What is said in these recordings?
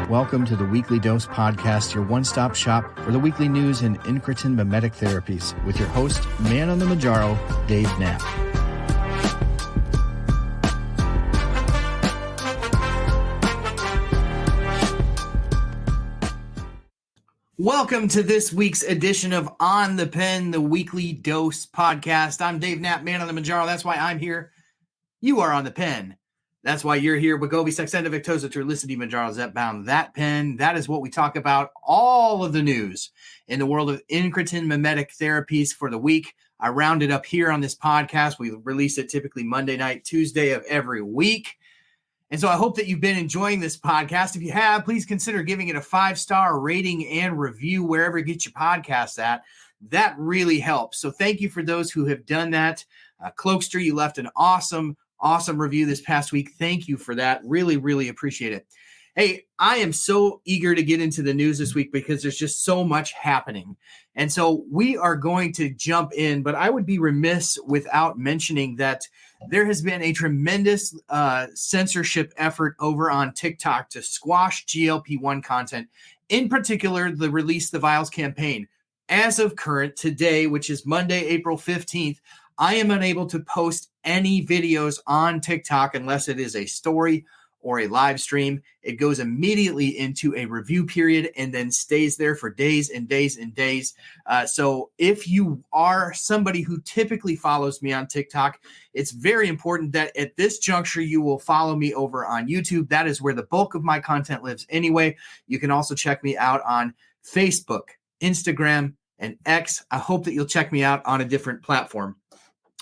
Welcome to the Weekly Dose Podcast, your one-stop shop for the weekly news in incretin mimetic therapies, with your host, ManOnMounjaro, Dave Knapp. Welcome to this week's edition of On the Pen, the Weekly Dose Podcast. I'm Dave Knapp, ManOnMounjaro. That's why I'm here. You are on the pen. That's why you're here. Wegovy, Saxenda, Victoza, Trulicity, Mounjaro, Zepbound, that pen. That is what we talk about. All of the news in the world of incretin mimetic therapies for the week. I round it up here on this podcast. We release it typically Monday night, Tuesday of every week. And so I hope that you've been enjoying this podcast. If you have, please consider giving it a 5-star rating and review wherever you get your podcasts at. That really helps. So thank you for those who have done that. Cloakster, you left an awesome review this past week. Thank you for that. Really, really appreciate it. Hey, I am so eager to get into the news this week because there's just so much happening. And so we are going to jump in, but I would be remiss without mentioning that there has been a tremendous censorship effort over on TikTok to squash GLP-1 content, in particular, the Release the Vials campaign. As of current today, which is Monday, April 15th, I am unable to post any videos on TikTok unless it is a story or a live stream. It goes immediately into a review period and then stays there for days and days and days. So if you are somebody who typically follows me on TikTok, it's very important that at this juncture, you will follow me over on YouTube. That is where the bulk of my content lives anyway. You can also check me out on Facebook, Instagram, and X. I hope that you'll check me out on a different platform.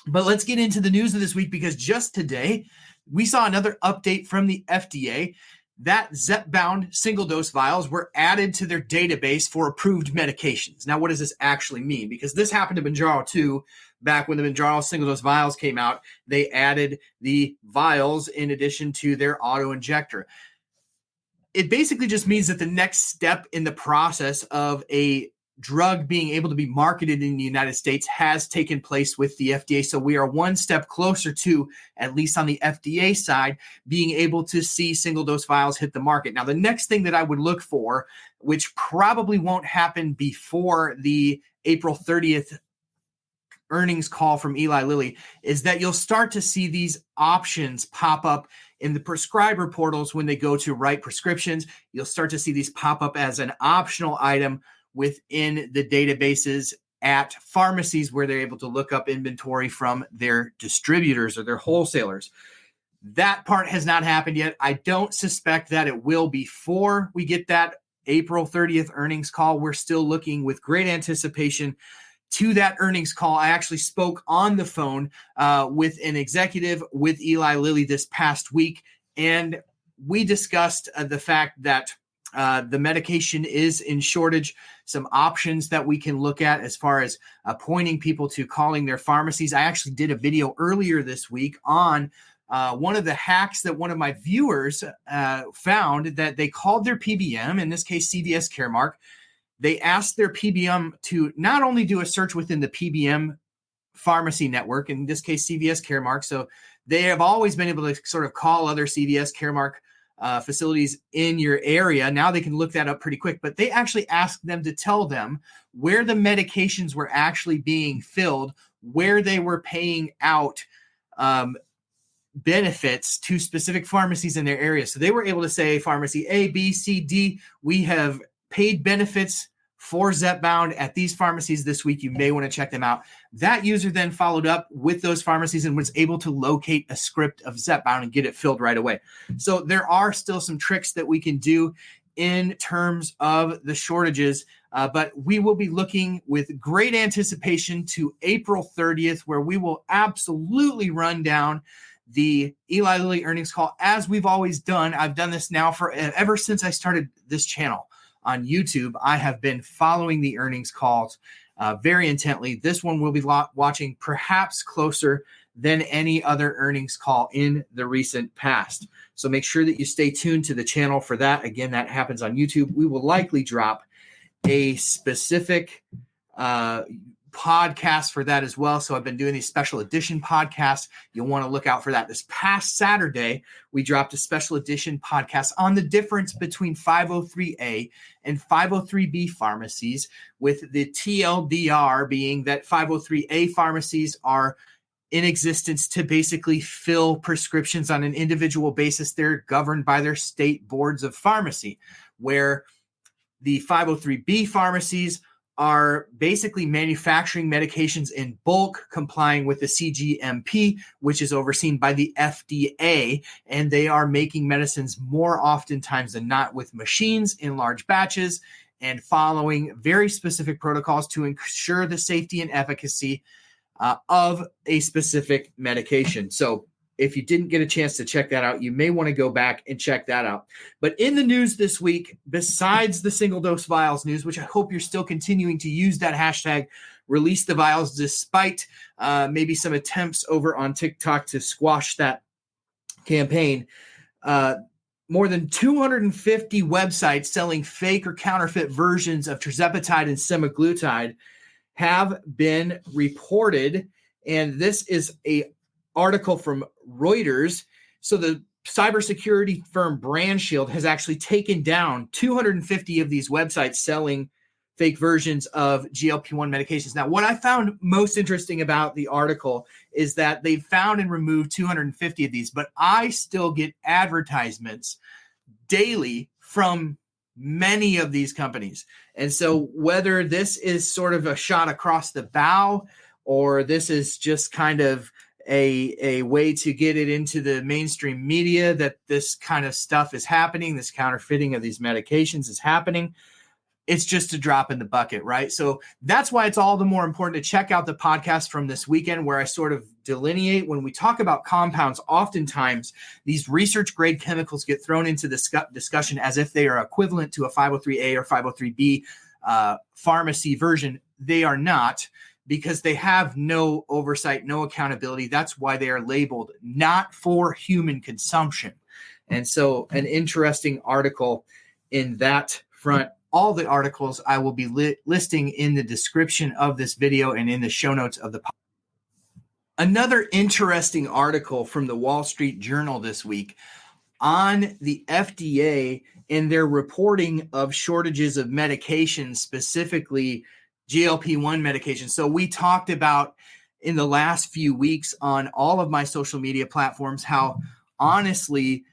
But let's get into the news of this week, because just today we saw another update from the FDA that Zepbound single-dose vials were added to their database for approved medications. Now, what does this actually mean? Because this happened to Mounjaro too. Back when the Mounjaro single-dose vials came out, they added the vials in addition to their auto-injector. It basically just means that the next step in the process of a drug being able to be marketed in the United States has taken place with the FDA. So we are one step closer to, at least on the FDA side, being able to see single-dose vials hit the market. Now, the next thing that I would look for, which probably won't happen before the April 30th earnings call from Eli Lilly, is that you'll start to see these options pop up in the prescriber portals when they go to write prescriptions. You'll start to see these pop up as an optional item within the databases at pharmacies where they're able to look up inventory from their distributors or their wholesalers. That part has not happened yet. I don't suspect that it will before we get that April 30th earnings call. We're still looking with great anticipation to that earnings call. I actually spoke on the phone with an executive with Eli Lilly this past week, and we discussed the fact that the medication is in shortage, some options that we can look at as far as pointing people to calling their pharmacies. I actually did a video earlier this week on one of the hacks that one of my viewers found, that they called their PBM, in this case, CVS Caremark. They asked their PBM to not only do a search within the PBM pharmacy network, in this case, CVS Caremark. So they have always been able to sort of call other CVS Caremark facilities in your area. Now they can look that up pretty quick, but they actually asked them to tell them where the medications were actually being filled, where they were paying out benefits to specific pharmacies in their area. So they were able to say pharmacy A, B, C, D, we have paid benefits for Zepbound at these pharmacies this week. You may want to check them out. That user then followed up with those pharmacies and was able to locate a script of Zepbound and get it filled right away. So there are still some tricks that we can do in terms of the shortages, but we will be looking with great anticipation to April 30th, where we will absolutely run down the Eli Lilly earnings call, as we've always done. I've done this now for ever since I started this channel on YouTube. I have been following the earnings calls very intently. This one we'll be watching perhaps closer than any other earnings call in the recent past. So make sure that you stay tuned to the channel for that. Again, that happens on YouTube. We will likely drop a specific podcasts for that as well. So I've been doing these special edition podcasts. You'll want to look out for that. This past Saturday, we dropped a special edition podcast on the difference between 503A and 503B pharmacies, with the TLDR being that 503A pharmacies are in existence to basically fill prescriptions on an individual basis. They're governed by their state boards of pharmacy, where the 503B pharmacies are basically manufacturing medications in bulk, complying with the CGMP, which is overseen by the FDA, and they are making medicines more oftentimes than not with machines in large batches and following very specific protocols to ensure the safety and efficacy of a specific medication. So if you didn't get a chance to check that out, you may want to go back and check that out. But in the news this week, besides the single dose vials news, which I hope you're still continuing to use that hashtag release the vials, despite maybe some attempts over on TikTok to squash that campaign, more than 250 websites selling fake or counterfeit versions of tirzepatide and semaglutide have been reported, and this is a article from Reuters. So the cybersecurity firm BrandShield has actually taken down 250 of these websites selling fake versions of GLP-1 medications. Now, what I found most interesting about the article is that they found and removed 250 of these, but I still get advertisements daily from many of these companies. And so whether this is sort of a shot across the bow, or this is just kind of a way to get it into the mainstream media that this kind of stuff is happening, this counterfeiting of these medications is happening, it's just a drop in the bucket, right? So that's why it's all the more important to check out the podcast from this weekend, where I sort of delineate when we talk about compounds. Oftentimes, these research grade chemicals get thrown into the discussion as if they are equivalent to a 503A or 503B pharmacy version. They are not, because they have no oversight, no accountability. That's why they are labeled not for human consumption. And so an interesting article in that front. All the articles I will be listing in the description of this video and in the show notes of the podcast. Another interesting article from the Wall Street Journal this week on the FDA and their reporting of shortages of medications, specifically GLP-1 medications. So we talked about in the last few weeks on all of my social media platforms how honestly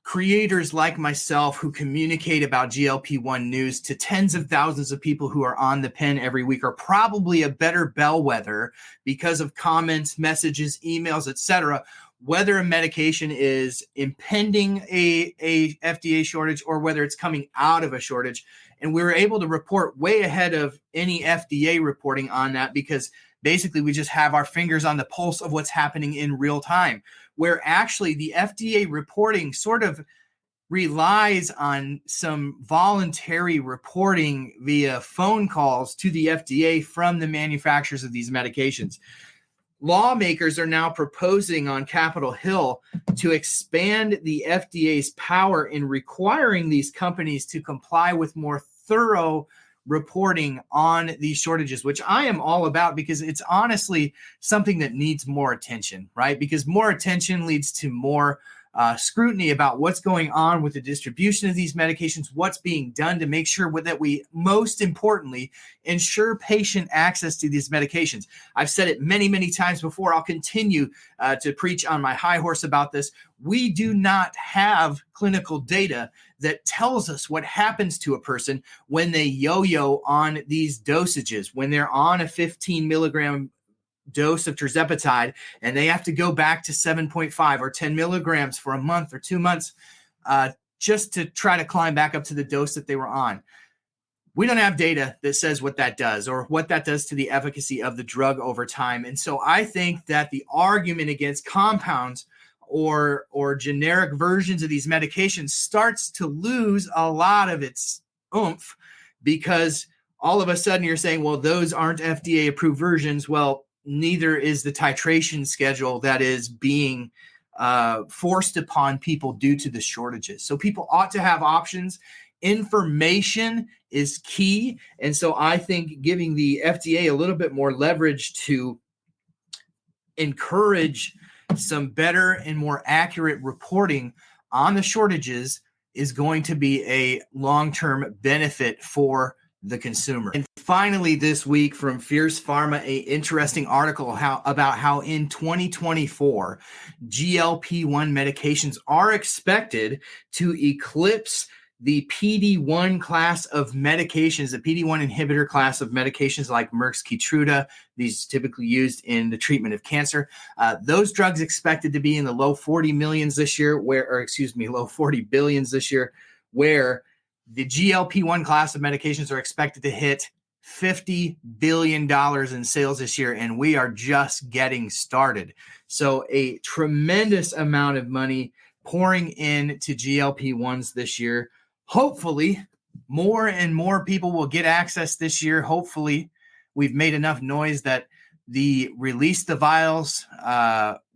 creators like myself who communicate about GLP-1 news to tens of thousands of people who are on the pen every week are probably a better bellwether, because of comments, messages, emails, etc., whether a medication is impending a FDA shortage or whether it's coming out of a shortage. And we were able to report way ahead of any FDA reporting on that, because basically we just have our fingers on the pulse of what's happening in real time, where actually the FDA reporting sort of relies on some voluntary reporting via phone calls to the FDA from the manufacturers of these medications. Lawmakers are now proposing on Capitol Hill to expand the FDA's power in requiring these companies to comply with more thorough reporting on these shortages, which I am all about, because it's honestly something that needs more attention, right? Because more attention leads to more scrutiny about what's going on with the distribution of these medications, what's being done to make sure that we, most importantly, ensure patient access to these medications. I've said it many, many times before. I'll continue to preach on my high horse about this. We do not have clinical data that tells us what happens to a person when they yo-yo on these dosages, when they're on a 15 milligram dose of tirzepatide and they have to go back to 7.5 or 10 milligrams for a month or 2 months just to try to climb back up to the dose that they were on. We don't have data that says what that does or what that does to the efficacy of the drug over time. And so I think that the argument against compounds or generic versions of these medications starts to lose a lot of its oomph, because all of a sudden you're saying, well, those aren't FDA approved versions. Well, neither is the titration schedule that is being forced upon people due to the shortages. So people ought to have options. information is key. And so I think giving the FDA a little bit more leverage to encourage some better and more accurate reporting on the shortages is going to be a long-term benefit for the consumer. And finally, this week from Fierce Pharma, a interesting article about how in 2024, GLP-1 medications are expected to eclipse the PD-1 class of medications, the PD-1 inhibitor class of medications like Merck's Keytruda, these typically used in the treatment of cancer. Those drugs expected to be in the low 40 millions this year, low 40 billions this year, where the GLP-1 class of medications are expected to hit $50 billion in sales this year, and we are just getting started. So a tremendous amount of money pouring into GLP-1s this year. Hopefully, more and more people will get access this year. Hopefully, we've made enough noise that the release the vials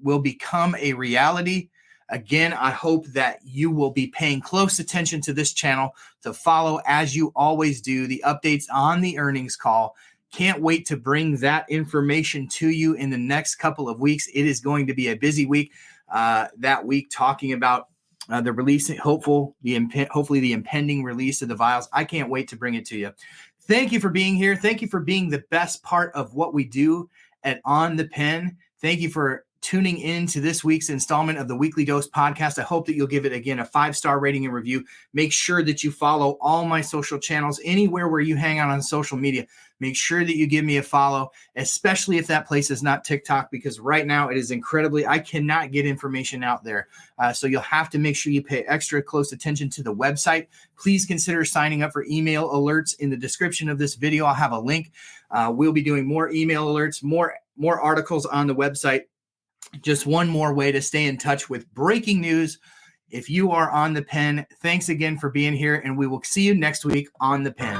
will become a reality. Again, I hope that you will be paying close attention to this channel to follow, as you always do, the updates on the earnings call. Can't wait to bring that information to you in the next couple of weeks. It is going to be a busy week that week, talking about the release, hopefully the impending release of the vials. I can't wait to bring it to you. Thank you for being here. Thank you for being the best part of what we do at On the Pen. Thank you for tuning in to this week's installment of the Weekly Dose podcast. I hope that you'll give it, again, a 5-star rating and review. Make sure that you follow all my social channels, anywhere where you hang out on social media. Make sure that you give me a follow, especially if that place is not TikTok, because right now it is I cannot get information out there. So you'll have to make sure you pay extra close attention to the website. Please consider signing up for email alerts. In the description of this video, I'll have a link. We'll be doing more email alerts, more articles on the website. Just one more way to stay in touch with breaking news. If you are on the pen, thanks again for being here, and we will see you next week on the pen.